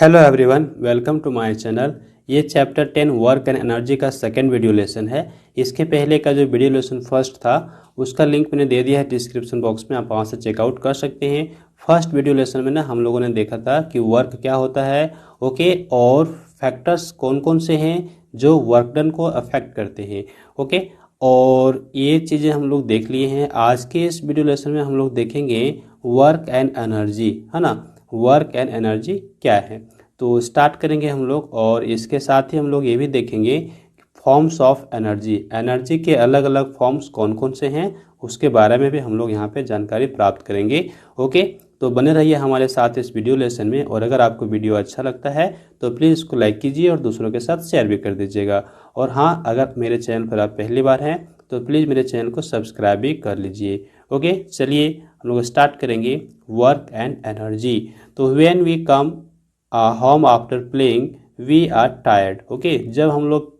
Hello everyone, welcome to my channel. ये chapter 10 work and energy का second video lesson है। इसके पहले का जो वीडियो लेसन फर्स्ट था उसका लिंक मैंने दे दिया है डिस्क्रिप्शन बॉक्स में, आप वहाँ से चेकआउट कर सकते हैं। फर्स्ट वीडियो लेसन में ना हम लोगों ने देखा था कि वर्क क्या होता है, ओके, और फैक्टर्स कौन कौन से हैं जो वर्क डन को अफेक्ट करते हैं, ओके। और ये चीज़ें हम लोग देख लिए हैं। आज के इस वीडियो लेसन में हम लोग देखेंगे वर्क एंड एनर्जी, है ना। वर्क एंड एनर्जी क्या है, तो स्टार्ट करेंगे हम लोग। और इसके साथ ही हम लोग ये भी देखेंगे फॉर्म्स ऑफ एनर्जी, एनर्जी के अलग अलग फॉर्म्स कौन कौन से हैं उसके बारे में भी हम लोग यहाँ पे जानकारी प्राप्त करेंगे, ओके। तो बने रहिए हमारे साथ इस वीडियो लेसन में। और अगर आपको वीडियो अच्छा लगता है तो प्लीज़ इसको लाइक कीजिए और दूसरों के साथ शेयर भी कर दीजिएगा। और हाँ, अगर मेरे चैनल पर आप पहली बार हैं तो प्लीज़ मेरे चैनल को सब्सक्राइब भी कर लीजिए, ओके। चलिए हम लोग स्टार्ट करेंगे वर्क एंड एनर्जी। तो when we come home after playing we are tired, okay. जब हम लोग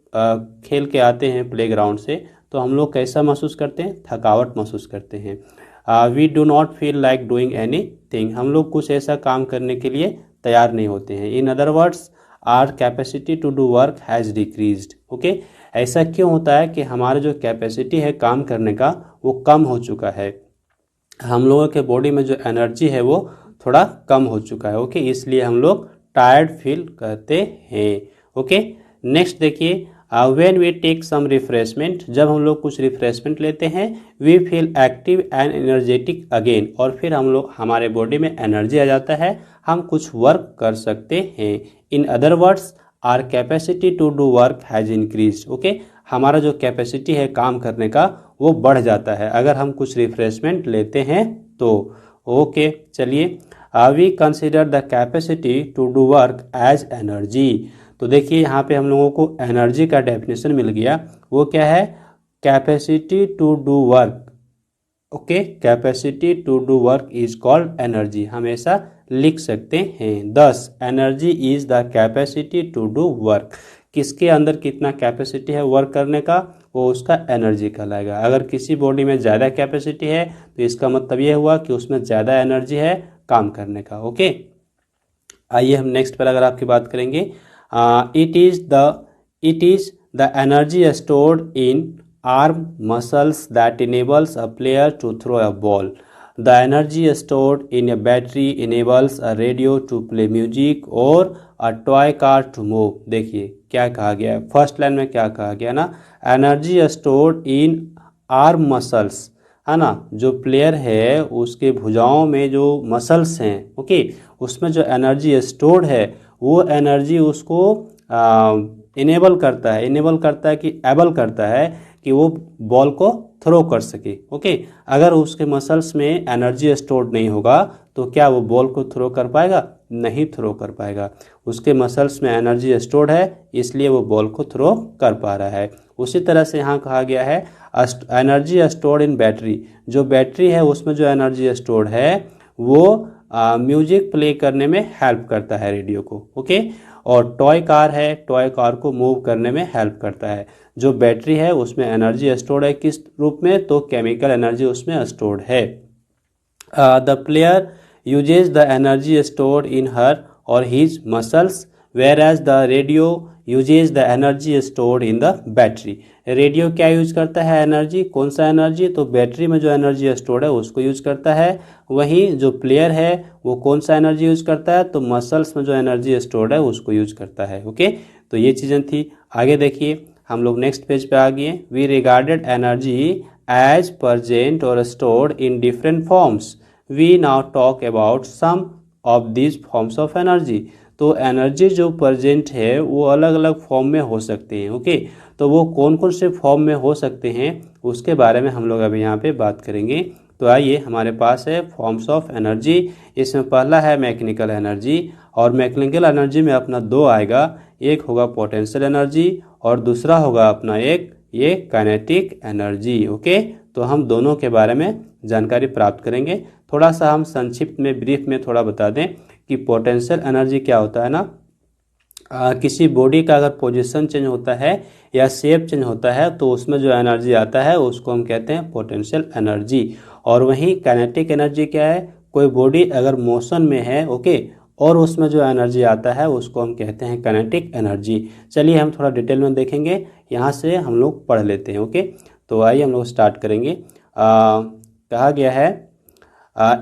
खेल के आते हैं प्लेग्राउंड से तो हम लोग कैसा महसूस करते हैं, थकावट महसूस करते हैं। We do not feel like doing anything, हम लोग कुछ ऐसा काम करने के लिए तैयार नहीं होते हैं। In other words our capacity to do work has decreased, okay. ऐसा क्यों होता है कि हमारा जो कैपेसिटी है काम करने का वो कम हो चुका है, हम लोगों के बॉडी में जो एनर्जी है वो थोड़ा कम हो चुका है, ओके। इसलिए हम लोग टायर्ड फील करते हैं, ओके। नेक्स्ट देखिए, when we take some refreshment, जब हम लोग कुछ रिफ्रेशमेंट लेते हैं we feel active and energetic again, और फिर हम लोग हमारे बॉडी में एनर्जी आ जाता है, हम कुछ वर्क कर सकते हैं। In other words our capacity to do work has increase, okay. हमारा जो कैपेसिटी है काम करने का वो बढ़ जाता है अगर हम कुछ रिफ्रेशमेंट लेते हैं तो, ओके। चलिए, we consider the capacity to do work as energy. तो देखिए यहाँ पे हम लोगों को एनर्जी का डेफिनेशन मिल गया, वो क्या है, capacity to do work, okay. Capacity to do work is called energy, हम ऐसा लिख सकते हैं। Thus energy is the capacity to do work, किसके अंदर कितना कैपेसिटी है वर्क करने का वो उसका एनर्जी कहलाएगा। अगर किसी बॉडी में ज़्यादा कैपेसिटी है तो इसका मतलब ये हुआ कि उसमें ज़्यादा एनर्जी है काम करने का, ओके। आइए हम नेक्स्ट पर अगर आपकी बात करेंगे, it is the energy stored in arm muscles that enables a player to throw a ball. The energy stored in a battery enables a radio to play music or a toy car to move. देखिए क्या कहा गया है, first line में क्या कहा गया ना, एनर्जी स्टोर्ड इन आर्म मसल्स, है ना। जो प्लेयर है उसके भुजाओं में जो मसल्स हैं, ओके, उसमें जो एनर्जी स्टोर्ड है वो एनर्जी उसको इनेबल करता है कि एबल करता है कि वो बॉल को थ्रो कर सके, ओके। अगर उसके मसल्स में एनर्जी स्टोर्ड नहीं होगा तो क्या वो बॉल को थ्रो कर पाएगा, नहीं थ्रो कर पाएगा। उसके मसल्स में एनर्जी स्टोर्ड है इसलिए वो बॉल को थ्रो कर पा रहा है। उसी तरह से यहाँ कहा गया है एनर्जी स्टोर्ड इन बैटरी, जो बैटरी है उसमें जो एनर्जी स्टोर्ड है वो म्यूजिक प्ले करने में हेल्प करता है रेडियो को, ओके। और टॉय कार है, टॉय कार को मूव करने में हेल्प करता है। जो बैटरी है उसमें एनर्जी स्टोर्ड है किस रूप में, तो केमिकल एनर्जी उसमें स्टोर्ड है। The player uses the energy stored in her और his muscles whereas the radio uses the energy stored in the battery. Radio क्या यूज करता है एनर्जी, कौन सा एनर्जी, तो बैटरी में जो एनर्जी स्टोर्ड है उसको यूज करता है। वहीं जो प्लेयर है वो कौन सा एनर्जी यूज करता है, तो मसल्स में जो एनर्जी स्टोर्ड है उसको यूज करता है, ओके। तो ये चीज़ें थी। आगे देखिए हम लोग नेक्स्ट पेज पे आ गए। We regarded energy as present और stored in different forms, we now talk about some of these forms of energy. तो एनर्जी जो प्रजेंट है वो अलग अलग फॉर्म में हो सकते हैं, ओके। तो वो कौन कौन से फॉर्म में हो सकते हैं उसके बारे में हम लोग अभी यहाँ पे बात करेंगे। तो आइए हमारे पास है फॉर्म्स ऑफ एनर्जी। इसमें पहला है मैकेनिकल एनर्जी, और मैकेनिकल एनर्जी में अपना दो आएगा, एक होगा पोटेंशियल एनर्जी और दूसरा होगा अपना ये काइनेटिक एनर्जी, ओके। तो हम दोनों के बारे में जानकारी प्राप्त करेंगे। थोड़ा सा हम संक्षिप्त में ब्रीफ में थोड़ा बता दें कि पोटेंशियल एनर्जी क्या होता है ना, किसी बॉडी का अगर पोजीशन चेंज होता है या शेप चेंज होता है तो उसमें जो एनर्जी आता है उसको हम कहते हैं पोटेंशियल एनर्जी। और वहीं काइनेटिक एनर्जी क्या है, कोई बॉडी अगर मोशन में है, ओके, और उसमें जो एनर्जी आता है उसको हम कहते हैं काइनेटिक एनर्जी। चलिए हम थोड़ा डिटेल में देखेंगे, यहाँ से हम लोग पढ़ लेते हैं। ओके, तो आइए हम लोग स्टार्ट करेंगे। कहा गया है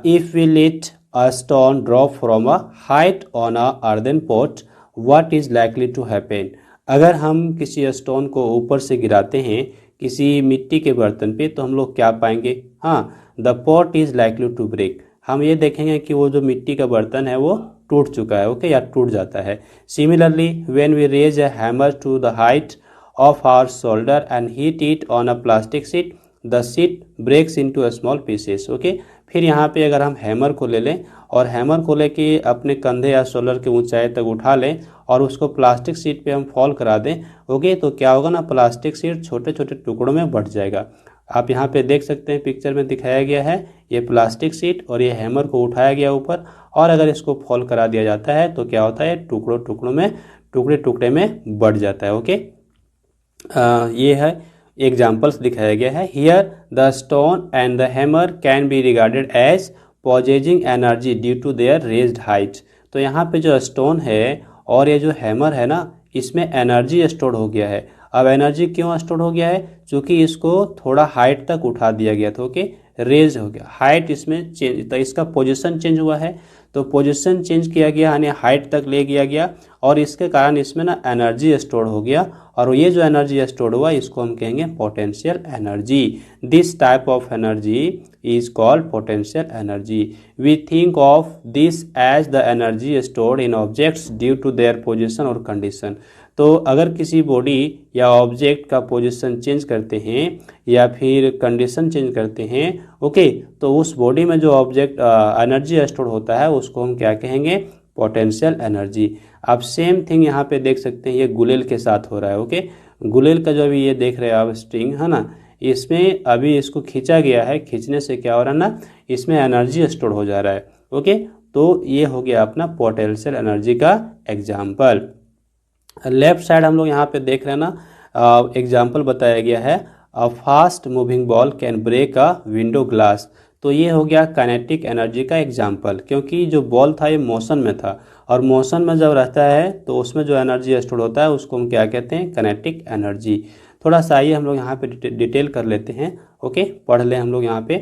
if we let a stone drop from a height on a earthen pot what is likely to happen. अगर हम किसी स्टोन को ऊपर से गिराते हैं किसी मिट्टी के बर्तन पे तो हम लोग क्या पाएंगे? हाँ, the pot is likely to break. हम ये देखेंगे कि वो जो मिट्टी का बर्तन है वो टूट चुका है। ओके, या टूट जाता है। Similarly when we raise a hammer to the height of our shoulder and hit it on a plastic sheet, the sheet breaks into a small pieces. Okay, फिर यहाँ पे अगर हम हैमर को ले लें और हैमर को लेके अपने कंधे या शोल्डर के ऊंचाई तक उठा लें और उसको प्लास्टिक शीट पे हम फॉल करा दें, ओके, तो क्या होगा ना, प्लास्टिक शीट छोटे छोटे टुकड़ों में बंट जाएगा। आप यहाँ पे देख सकते हैं, पिक्चर में दिखाया गया है ये प्लास्टिक शीट और ये हैमर को उठाया गया ऊपर, और अगर इसको फॉल करा दिया जाता है तो क्या होता है, टुकड़ों टुकड़ों में टुकड़े टुकड़े में बढ़ जाता है। ओके, ये है एग्जाम्पल्स दिखाया गया है। Here the stone and the hammer can be regarded as possessing energy due to their raised height. तो यहाँ पे जो स्टोन है और ये जो हैमर है ना, इसमें एनर्जी स्टोर हो गया है। अब एनर्जी क्यों स्टोर हो गया है? क्योंकि इसको थोड़ा हाइट तक उठा दिया गया था। ओके, रेज हो गया, हाइट इसमें चेंज, तो इसका पोजीशन चेंज हुआ है, तो पोजीशन चेंज किया गया यानी हाइट तक ले गया गया, और इसके कारण इसमें ना एनर्जी स्टोर हो गया, और ये जो एनर्जी स्टोर हुआ इसको हम कहेंगे potential energy. This type of energy is called potential energy. We think of this as the energy stored in objects due to their position और कंडीशन। तो अगर किसी बॉडी या ऑब्जेक्ट का पोजीशन चेंज करते हैं या फिर कंडीशन चेंज करते हैं, ओके, तो उस बॉडी में जो ऑब्जेक्ट एनर्जी स्टोर होता है उसको हम क्या कहेंगे? Potential energy. आप सेम थिंग यहाँ पे देख सकते हैं, ये गुलेल के साथ हो रहा है। ओके, गुलेल का जो अभी ये देख रहे हैं आप स्ट्रिंग है ना, इसमें अभी इसको खींचा गया है, खींचने से क्या हो रहा है ना, इसमें एनर्जी स्टोर हो जा रहा है। ओके, तो ये हो गया अपना पोटेंशियल एनर्जी का एग्जाम्पल। लेफ्ट साइड हम लोग यहाँ पे देख रहे हैं ना, एग्जाम्पल बताया गया है, a fast moving ball can break a window glass. तो ये हो गया काइनेटिक एनर्जी का एग्जाम्पल, क्योंकि जो बॉल था ये मोशन में था, और मोशन में जब रहता है तो उसमें जो एनर्जी स्टोर होता है उसको हम क्या कहते हैं? Kinetic energy. थोड़ा सा आइए हम लोग यहाँ पे डिटेल कर लेते हैं। ओके, पढ़ लें हम लोग यहाँ पे।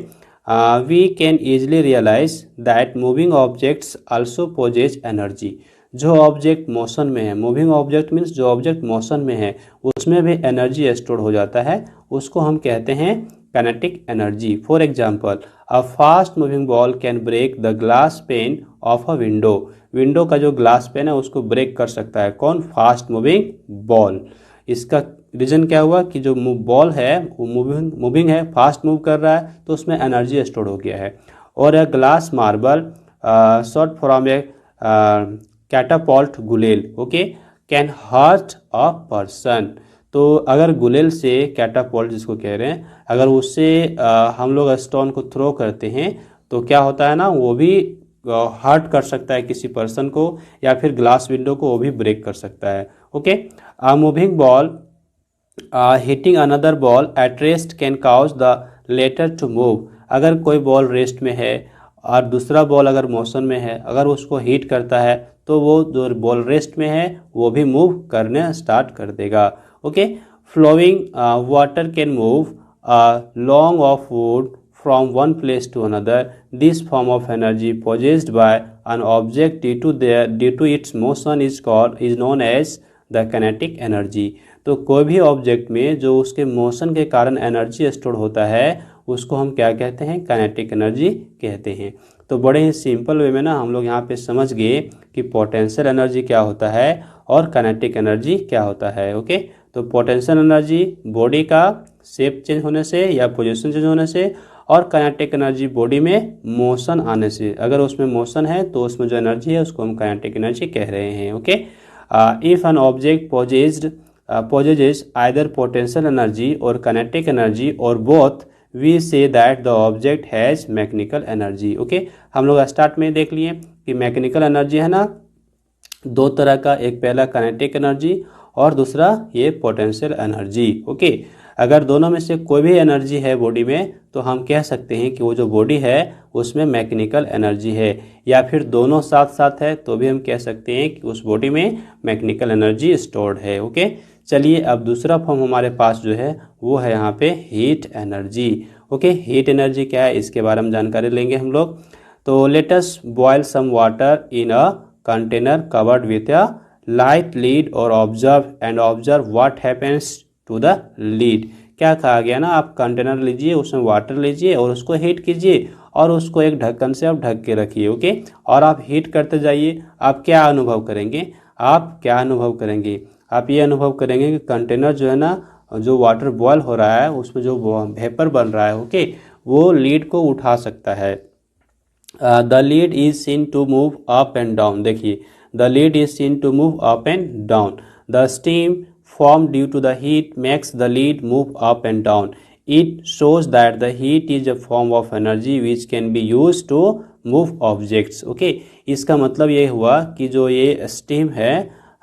We can easily realise that moving objects also possess energy. जो ऑब्जेक्ट मोशन में है, मूविंग ऑब्जेक्ट मीन्स जो ऑब्जेक्ट मोशन में है उसमें भी एनर्जी स्टोर हो जाता है, उसको हम कहते हैं kinetic energy. For example, a fast moving ball can break the glass pane of a window. Window का जो ग्लास पेन है उसको ब्रेक कर सकता है कौन? Fast moving ball. इसका रीजन क्या हुआ कि जो बॉल है वो मूविंग है, फास्ट मूव कर रहा है, तो उसमें एनर्जी स्टोर हो गया है। और a glass marble shot from a catapult गुलेल, okay, can hurt a person. तो अगर गुलेल से, कैटापॉल्ट जिसको कह रहे हैं, अगर उससे हम लोग स्टोन को थ्रो करते हैं तो क्या होता है ना, वो भी हर्ट कर सकता है किसी पर्सन को, या फिर ग्लास विंडो को वो भी ब्रेक कर सकता है। Okay, a moving ball hitting another ball at rest can cause the latter to move. अगर कोई बॉल रेस्ट में है और दूसरा बॉल अगर मोशन में है, अगर उसको हिट करता है तो वो जो बॉल रेस्ट में है वो भी मूव करने स्टार्ट कर देगा। Okay, flowing water can move log of wood from one place to another. This form of energy possessed by an object due to its motion is known as the kinetic energy. तो कोई भी object में जो उसके motion के कारण energy store होता है उसको हम क्या कहते हैं? काइनेटिक एनर्जी कहते हैं। तो बड़े ही सिंपल वे में ना हम लोग यहाँ पे समझ गए कि पोटेंशियल एनर्जी क्या होता है और काइनेटिक एनर्जी क्या होता है। ओके, तो पोटेंशियल एनर्जी बॉडी का शेप चेंज होने से या पोजीशन चेंज होने से, और काइनेटिक एनर्जी बॉडी में मोशन आने से। अगर उसमें मोशन है तो उसमें जो एनर्जी है उसको हम काइनेटिक एनर्जी कह रहे हैं। Okay, if an object possesses either potential energy or kinetic energy or both, we say that the object has mechanical energy। Okay, हम लोग स्टार्ट में देख लिए कि मैकेनिकल एनर्जी है ना दो तरह का, एक पहला काइनेटिक एनर्जी और दूसरा ये पोटेंशियल एनर्जी। ओके, अगर दोनों में से कोई भी एनर्जी है बॉडी में तो हम कह सकते हैं कि वो जो बॉडी है उसमें मैकेनिकल एनर्जी है, या फिर दोनों साथ साथ है तो भी हम कह सकते हैं कि उस बॉडी में मैकेनिकल एनर्जी स्टोर्ड है। ओके, चलिए अब दूसरा फॉर्म हमारे पास जो है वो है यहाँ पे heat energy. Okay, heat energy क्या है इसके बारे में जानकारी लेंगे हम लोग। तो let us boil some water in a container covered with a light lid और observe what happens to the lid. क्या कहा गया ना, आप कंटेनर लीजिए, उसमें वाटर लीजिए और उसको हीट कीजिए और उसको एक ढक्कन से आप ढक के रखिए। ओके, और आप हीट करते जाइए। आप क्या अनुभव करेंगे, आप ये अनुभव करेंगे कि कंटेनर जो है ना, जो वाटर बॉयल हो रहा है उसमें जो वेपर बन रहा है, ओके, वो लीड को उठा सकता है। The lid is seen to move up and down. देखिए, the lid is seen to move up and down. The steam formed due to the heat makes the lead move up and down. It shows that the heat is a form of energy which can be used to move objects. Okay, इसका मतलब ये हुआ कि जो ये steam है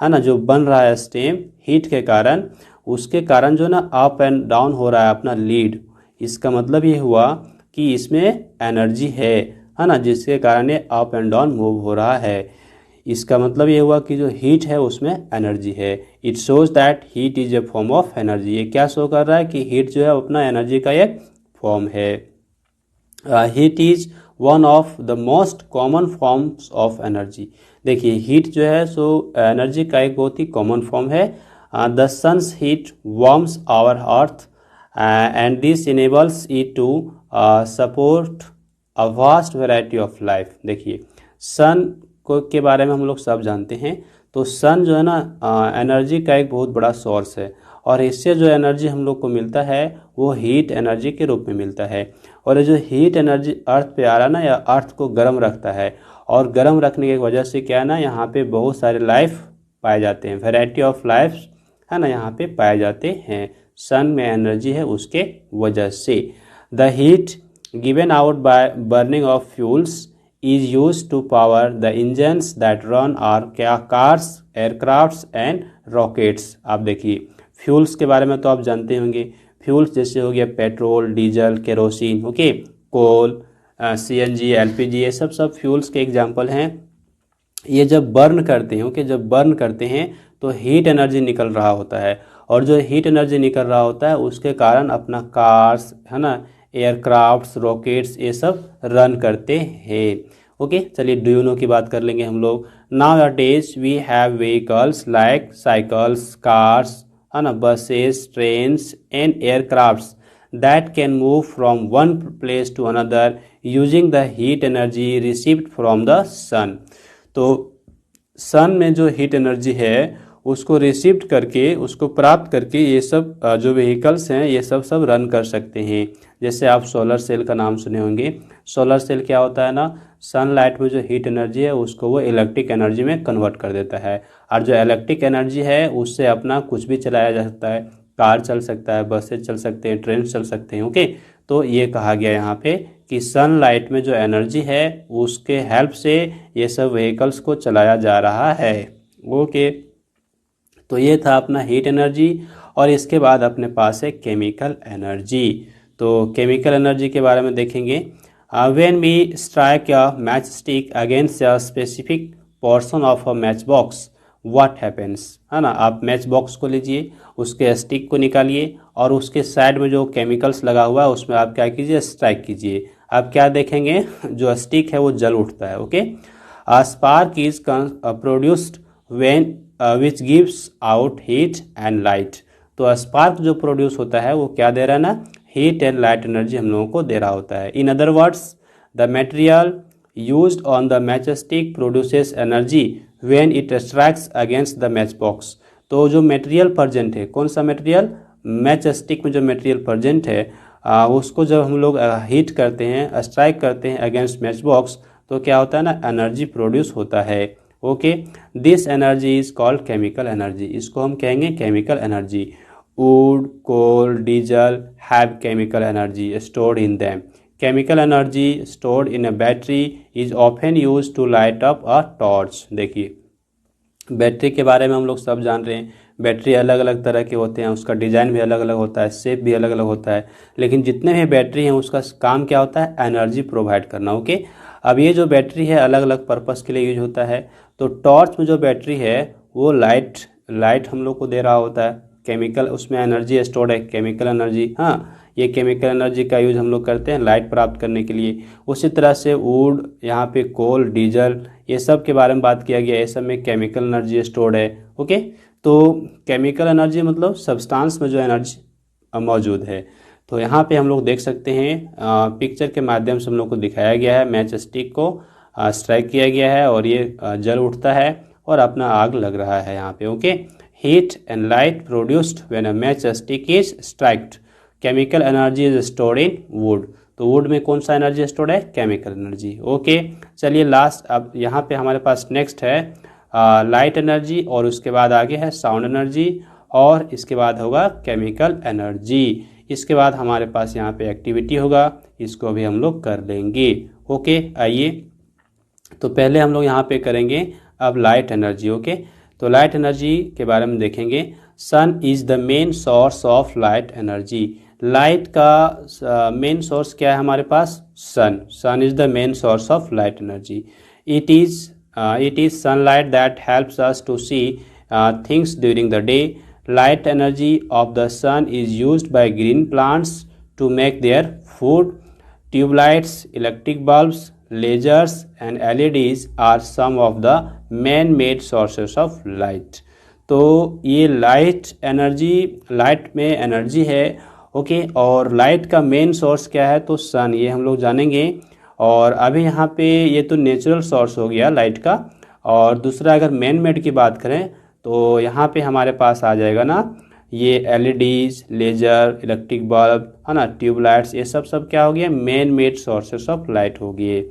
ना, जो बन रहा है स्टीम हीट के कारण, उसके कारण जो ना अप एंड डाउन हो रहा है अपना लीड। इसका मतलब ये हुआ कि इसमें एनर्जी है ना, जिसके कारण ये अप एंड डाउन मूव हो रहा है। इसका मतलब ये हुआ कि जो हीट है उसमें एनर्जी है। It shows that heat is a form of energy. ये क्या शो कर रहा है कि हीट जो है अपना एनर्जी का एक फॉर्म है। Heat is one of the most common forms of energy. देखिए, हीट जो है सो एनर्जी का एक बहुत ही कॉमन फॉर्म है। The sun's heat warms our earth and this enables it to support a vast variety of life. देखिए, सन के बारे में हम लोग सब जानते हैं। तो सन जो है ना एनर्जी का एक बहुत बड़ा सोर्स है, और इससे जो एनर्जी हम लोग को मिलता है वो हीट एनर्जी के रूप में मिलता है। और ये जो हीट एनर्जी अर्थ पे आ रहा ना, या अर्थ को गर्म रखता है, और गर्म रखने की वजह से क्या है ना, यहाँ पे बहुत सारे लाइफ पाए जाते हैं, वेराइटी ऑफ लाइफ है ना यहाँ पे पाए जाते हैं। सन में एनर्जी है उसके वजह से। The heat given out by burning of fuels is used to power the engines that run our cars, aircrafts and rockets। आप देखिए, फ्यूल्स के बारे में तो आप जानते होंगे। फ्यूल्स जैसे हो गया पेट्रोल, डीजल, केरोसिन, ओके, कोल, सीएनजी, एलपीजी, ये सब फ्यूल्स के एग्जांपल हैं। ये जब बर्न करते हैं, ओके, जब बर्न करते हैं तो हीट एनर्जी निकल रहा होता है, और जो हीट एनर्जी निकल रहा होता है उसके कारण अपना कार्स है ना, एयरक्राफ्ट्स, रॉकेट्स, ये सब रन करते हैं। ओके, चलिए डू यू नो की बात कर लेंगे हम लोग। Nowadays we have vehicles like cycles, cars है ना, buses, trains and aircrafts that can move from one place to another using the heat energy received from the sun. तो sun में जो हीट एनर्जी है उसको receive करके, उसको प्राप्त करके ये सब जो व्हीकल्स हैं ये सब रन कर सकते हैं। जैसे आप सोलर सेल का नाम सुने होंगे। सोलर सेल क्या होता है ना, सनलाइट में जो हीट एनर्जी है उसको वो इलेक्ट्रिक एनर्जी में कन्वर्ट कर देता है, और जो इलेक्ट्रिक एनर्जी है उससे अपना कुछ भी चलाया जा सकता है। कार चल सकता है, बसेज चल सकते हैं, ट्रेन चल सकते हैं। ओके, तो ये कहा गया यहाँ पे कि सनलाइट में जो एनर्जी है उसके हेल्प से ये सब व्हीकल्स को चलाया जा रहा है। ओके, तो ये था अपना हीट एनर्जी। और इसके बाद अपने पास है केमिकल एनर्जी। तो केमिकल एनर्जी के बारे में देखेंगे। When we strike a match stick against a specific portion of a match box what happens, है ना। आप मैच बॉक्स को लीजिए, उसके स्टिक को निकालिए और उसके साइड में जो केमिकल्स लगा हुआ है उसमें आप क्या कीजिए, स्ट्राइक कीजिए। आप क्या देखेंगे, जो स्टिक है वो जल उठता है। Okay, spark is produced when which gives out heat and light. तो स्पार्क जो प्रोड्यूस होता है वो क्या दे रहा है ना, हीट एंड लाइट एनर्जी हम लोगों को दे रहा होता है। इन other words, the material used on the match stick produces energy when it strikes against the match box. तो जो मटेरियल प्रेजेंट है, कौन सा मटेरियल, मैच स्टिक में जो मटेरियल प्रेजेंट है उसको जब हम लोग हीट करते हैं, स्ट्राइक करते हैं अगेंस्ट मैच बॉक्स, तो क्या होता है ना, एनर्जी प्रोड्यूस होता है। Okay, this energy is called chemical energy. इसको हम कहेंगे chemical energy. Wood, coal, diesel have chemical energy stored in them. Chemical energy stored in a battery is often used to light up a torch. देखिए, battery के बारे में हम लोग सब जान रहे हैं। बैटरी अलग अलग तरह के होते हैं, उसका डिज़ाइन भी अलग अलग होता है, शेप भी अलग अलग होता है, लेकिन जितने भी बैटरी हैं उसका काम क्या होता है, एनर्जी प्रोवाइड करना। ओके, अब ये जो बैटरी है अलग अलग पर्पस के लिए यूज होता है। तो टॉर्च में जो बैटरी है वो लाइट लाइट हम लोग को दे रहा होता है, केमिकल उसमें एनर्जी स्टोर्ड है, केमिकल एनर्जी। हाँ, ये केमिकल एनर्जी का यूज हम लोग करते हैं लाइट प्राप्त करने के लिए। उसी तरह से वुड, यहाँ पे कोल, डीजल, ये सब के बारे में बात किया गया है, ये सब में केमिकल एनर्जी स्टोर्ड है। ओके, तो केमिकल एनर्जी मतलब सब्सटेंस में जो एनर्जी मौजूद है। तो यहाँ पे हम लोग देख सकते हैं पिक्चर के माध्यम से हम लोग को दिखाया गया है, मैच स्टिक को स्ट्राइक किया गया है और ये जल उठता है और अपना आग लग रहा है यहाँ पे। Okay, heat and light produced when a match stick is स्ट्राइक्ड, chemical energy is stored in would. तो वुड में कौन सा एनर्जी स्टोर्ड है, केमिकल एनर्जी। ओके, चलिए लास्ट अब यहाँ पे हमारे पास नेक्स्ट है लाइट एनर्जी, और उसके बाद आगे है साउंड एनर्जी, और इसके बाद होगा केमिकल एनर्जी। इसके बाद हमारे पास यहाँ पे एक्टिविटी होगा, इसको भी हम लोग कर लेंगे। ओके, आइए तो पहले हम लोग यहाँ पे करेंगे अब लाइट एनर्जी। ओके, तो लाइट एनर्जी के बारे में देखेंगे। Sun is the main source of light energy. Light का मेन सोर्स क्या है हमारे पास, sun is the main source of light energy. It is sunlight that helps us to see things during the day. Light energy of the sun is used by green plants to make their food. Tube lights, electric bulbs, lasers and LEDs are some of the man-made sources of light. तो ये light में energy है। Okay, और light का main source क्या है, तो सन, ये हम लोग जानेंगे। और अभी यहाँ पे ये तो नेचुरल सोर्स हो गया लाइट का, और दूसरा अगर मैन मेड की बात करें तो यहाँ पे हमारे पास आ जाएगा ना ये एलईडीज, लेजर, इलेक्ट्रिक बल्ब, है ना, ट्यूबलाइट्स, ये सब क्या हो गया, man made sources of light हो गए।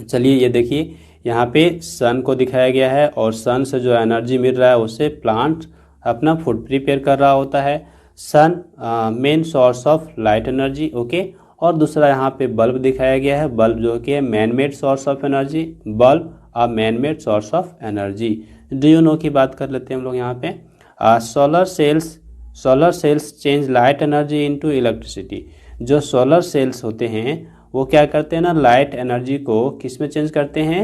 चलिए ये देखिए यहाँ पे सन को दिखाया गया है, और सन से जो एनर्जी मिल रहा है उससे प्लांट अपना फूड प्रिपेयर कर रहा होता है। Sun main source of light energy. Okay, और दूसरा यहाँ पे बल्ब दिखाया गया है, बल्ब जो कि है man made source of energy, bulb uh man made source of energy. Do you know की बात कर लेते हैं हम लोग यहाँ पे। Solar cells change light energy into electricity. जो सोलर सेल्स होते हैं वो क्या करते हैं ना, लाइट एनर्जी को किस में चेंज करते हैं,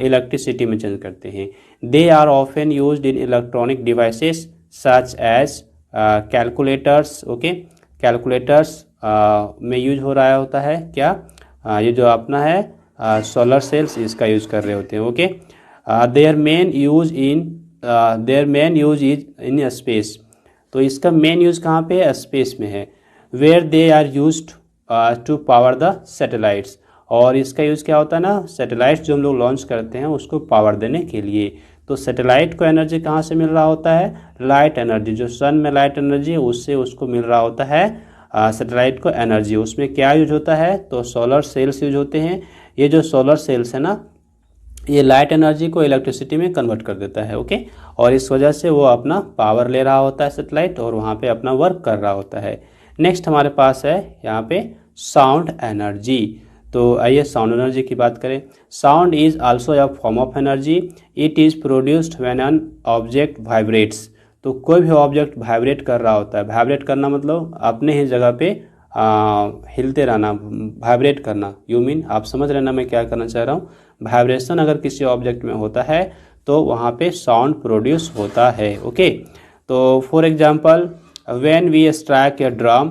इलेक्ट्रिसिटी में चेंज करते हैं। They are often used in electronic devices such as calculators. Okay, calculators में यूज हो रहा होता है क्या, ये जो अपना है सोलर सेल्स, इसका यूज कर रहे होते हैं। Okay, their main use is in space. तो इसका मेन यूज कहाँ पे है, स्पेस में है। Where they are used to power the satellites. और इसका यूज क्या होता है ना, सैटेलाइट्स जो हम लोग लॉन्च करते हैं उसको पावर देने के लिए। तो सैटेलाइट को एनर्जी कहाँ से मिल रहा होता है, लाइट एनर्जी, जो सन में लाइट एनर्जी है उससे उसको मिल रहा होता है सैटेलाइट को एनर्जी। उसमें क्या यूज होता है, तो सोलर सेल्स यूज होते हैं। ये जो सोलर सेल्स है ना, ये लाइट एनर्जी को इलेक्ट्रिसिटी में कन्वर्ट कर देता है। ओके, और इस वजह से वो अपना पावर ले रहा होता है सैटेलाइट, और वहाँ पे अपना वर्क कर रहा होता है। नेक्स्ट हमारे पास है यहाँ पे साउंड एनर्जी। तो आइए साउंड एनर्जी की बात करें। Sound is also a form of energy. It is produced when an object vibrates. तो कोई भी ऑब्जेक्ट वाइब्रेट कर रहा होता है, वाइब्रेट करना मतलब अपने ही जगह पे हिलते रहना, वाइब्रेट करना। यू मीन आप समझ रहे ना मैं क्या करना चाह रहा हूँ। वाइब्रेशन अगर किसी ऑब्जेक्ट में होता है तो वहाँ पे साउंड प्रोड्यूस होता है। ओके, तो for example when we strike a drum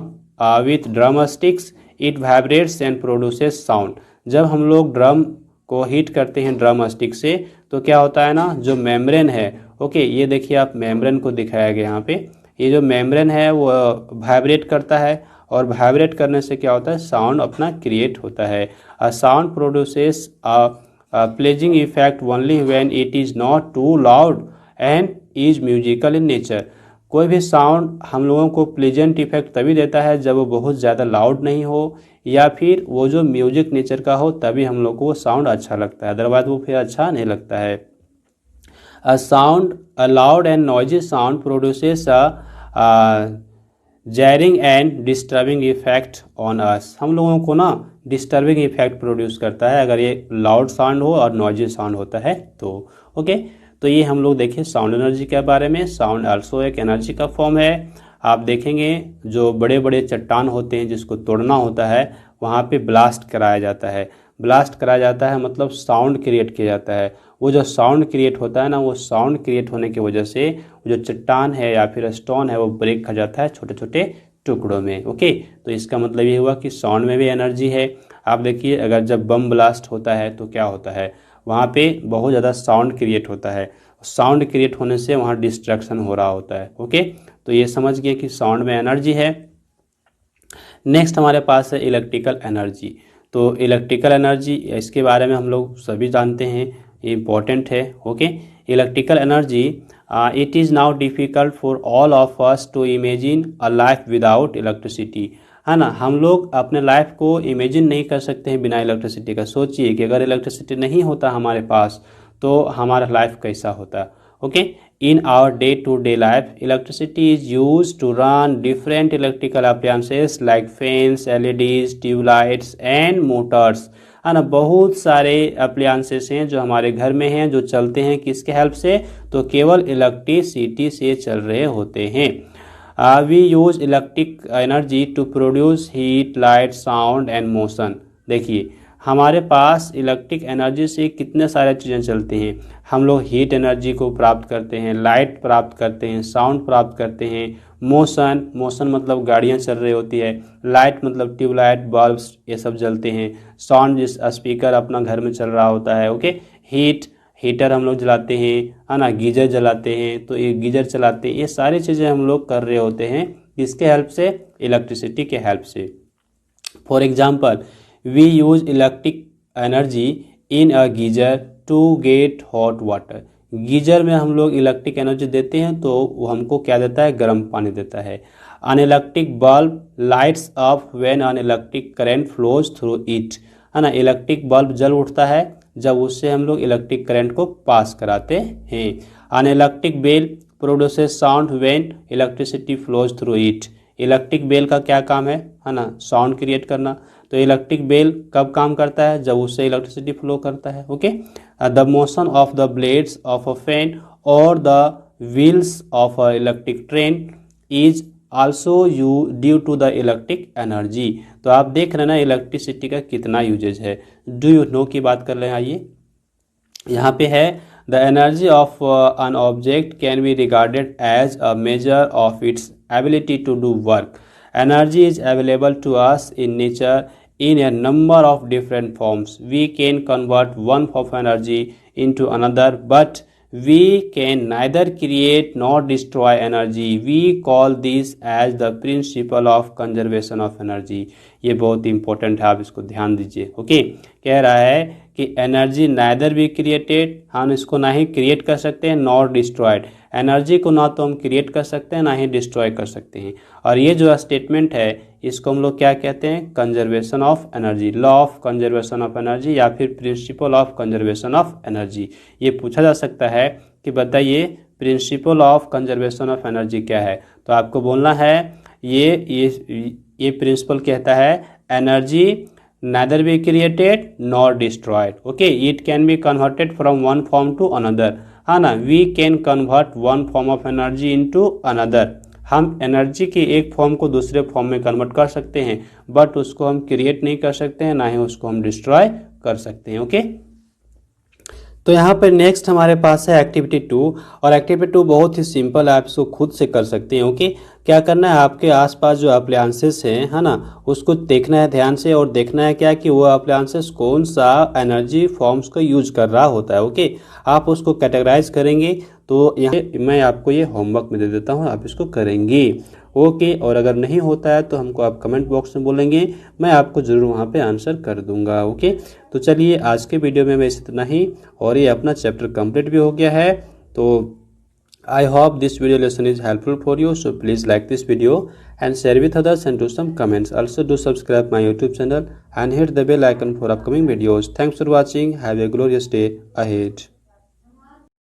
with drum sticks it vibrates and produces sound. जब हम लोग ड्रम को हीट करते हैं ड्रम स्टिक से तो क्या होता है ना, जो मेम्ब्रेन है, ओके, ये देखिए आप मेम्ब्रेन को दिखाया गया यहाँ पे। ये जो मेम्ब्रेन है वो वाइब्रेट करता है, और वाइब्रेट करने से क्या होता है, साउंड अपना क्रिएट होता है। A sound produces pleasing effect only when it is not too loud and is musical in nature. कोई भी साउंड हम लोगों को प्लेजेंट इफेक्ट तभी देता है जब वो बहुत ज़्यादा लाउड नहीं हो, या फिर वो जो म्यूजिक नेचर का हो, तभी हम लोग को वो साउंड अच्छा लगता है, अदरवाइज वो फिर अच्छा नहीं लगता है। A loud and noisy sound produces a jarring and disturbing effect on us। हम लोगों को ना डिस्टर्बिंग इफेक्ट प्रोड्यूस करता है अगर ये लाउड साउंड हो और नॉइजी साउंड होता है तो। ओके, तो ये हम लोग देखें साउंड एनर्जी के बारे में। साउंड आल्सो एक एनर्जी का फॉर्म है। आप देखेंगे जो बड़े बड़े चट्टान होते हैं जिसको तोड़ना होता है वहाँ पे ब्लास्ट कराया जाता है। ब्लास्ट कराया जाता है मतलब साउंड क्रिएट किया जाता है। वो जो साउंड क्रिएट होता है ना, वो साउंड क्रिएट होने की वजह से जो चट्टान है या फिर स्टोन है वो ब्रेक कर जाता है छोटे छोटे टुकड़ों में। ओके, तो इसका मतलब ये हुआ कि साउंड में भी एनर्जी है। आप देखिए अगर जब बम ब्लास्ट होता है तो क्या होता है, वहाँ पे बहुत ज़्यादा साउंड क्रिएट होता है। साउंड क्रिएट होने से वहाँ डिस्ट्रैक्शन हो रहा होता है। ओके, तो ये समझ गए कि साउंड में एनर्जी है। नेक्स्ट हमारे पास है इलेक्ट्रिकल एनर्जी। तो इलेक्ट्रिकल एनर्जी इसके बारे में हम लोग सभी जानते हैं, ये इम्पोर्टेंट है। Okay, electrical energy it is now difficult for all of us to imagine a life without electricity, है ना। हम लोग अपने लाइफ को इमेजिन नहीं कर सकते हैं बिना इलेक्ट्रिसिटी का। सोचिए कि अगर इलेक्ट्रिसिटी नहीं होता हमारे पास तो हमारा लाइफ कैसा होता। Okay, in our day-to-day life, electricity is used to run different electrical appliances like fans, LEDs, tube lights and motors, है ना। बहुत सारे अप्लायंसेस हैं जो हमारे घर में हैं जो चलते हैं किसके हेल्प से, तो केवल इलेक्ट्रिसिटी से चल रहे होते हैं। We use electric energy to produce heat, light, sound and motion. देखिए हमारे पास इलेक्ट्रिक एनर्जी से कितने सारे चीज़ें चलती हैं। हम लोग हीट एनर्जी को प्राप्त करते हैं, लाइट प्राप्त करते हैं, साउंड प्राप्त करते हैं, मोशन मतलब गाड़ियाँ चल रही होती है, लाइट मतलब ट्यूबलाइट, बल्ब्स ये सब जलते हैं, साउंड जिस स्पीकर अपना घर में चल रहा होता है। ओके, हीटर हम लोग जलाते हैं, है ना, गीजर जलाते हैं, तो ये गीजर चलाते हैं। ये सारी चीज़ें हम लोग कर रहे होते हैं किसके हेल्प से, इलेक्ट्रिसिटी के हेल्प से। For example we use electric energy in a geyser to get hot water. Geyser में हम लोग इलेक्ट्रिक एनर्जी देते हैं तो वो हमको क्या देता है, गर्म पानी देता है। An electric bulb lights up when an electric current flows through it, है ना। इलेक्ट्रिक बल्ब जल उठता है जब उससे हम लोग इलेक्ट्रिक करंट को पास कराते हैं। An electric bell produces sound when electricity flows through it. Electric bell का क्या काम है ना, साउंड क्रिएट करना। तो इलेक्ट्रिक बेल कब काम करता है, जब उससे इलेक्ट्रिसिटी फ्लो करता है। Okay, the motion of the blades of a fan और the wheels of a electric train is also due to the electric energy. तो आप देख रहे हैं ना इलेक्ट्रिसिटी का कितना यूजेज है। डू यू नो की बात कर रहे हैं। आइए यहाँ पे है the energy of an object can be regarded as a measure of its ability to do work. Energy is available to us in nature in a number of different forms. We can convert one form of energy into another, but we can neither create nor destroy energy. We call this as the principle of conservation of energy. ये बहुत important है, आप इसको ध्यान दीजिए। Okay, कह रहा है कि एनर्जी नाइदर बी क्रिएटेड, हम इसको ना ही क्रिएट कर सकते हैं, नॉर डिस्ट्रॉयड। एनर्जी को ना तो हम क्रिएट कर सकते हैं ना ही डिस्ट्रॉय कर सकते हैं। और ये जो स्टेटमेंट है इसको हम लोग क्या कहते हैं, conservation of energy, law of conservation of energy या फिर principle of conservation of energy. ये पूछा जा सकता है कि बताइए principle of conservation of energy क्या है। तो आपको बोलना है ये प्रिंसिपल कहता है energy neither be created nor destroyed. Okay, it can be converted from one form to another, है ना। we can convert one form of energy into another. हम एनर्जी की एक फॉर्म को दूसरे फॉर्म में कन्वर्ट कर सकते हैं, बट उसको हम क्रिएट नहीं कर सकते हैं, ना ही उसको हम डिस्ट्रॉय कर सकते हैं। ओके, तो यहाँ पर नेक्स्ट हमारे पास है एक्टिविटी 2। और एक्टिविटी 2 बहुत ही सिंपल है, आप इसको खुद से कर सकते हैं। ओके, क्या करना है, आपके आसपास जो अप्लायंसेस हैं, है ना, उसको देखना है ध्यान से और देखना है क्या कि वो अप्लायंसेस कौन सा एनर्जी फॉर्म्स का यूज कर रहा होता है। ओके, आप उसको कैटेगराइज करेंगे। तो यहाँ मैं आपको ये होमवर्क में दे देता हूँ, आप इसको करेंगे। ओके, और अगर नहीं होता है तो हमको आप कमेंट बॉक्स में बोलेंगे, मैं आपको ज़रूर वहाँ पे आंसर कर दूंगा। ओके, तो चलिए आज के वीडियो में बस इतना ही, और ये अपना चैप्टर कंप्लीट भी हो गया है। तो I hope this video lesson is helpful for you, so please like this video and share with others and do some comments. Also do subscribe my YouTube channel and hit the bell icon for upcoming videos. Thanks for watching. Have a glorious day ahead.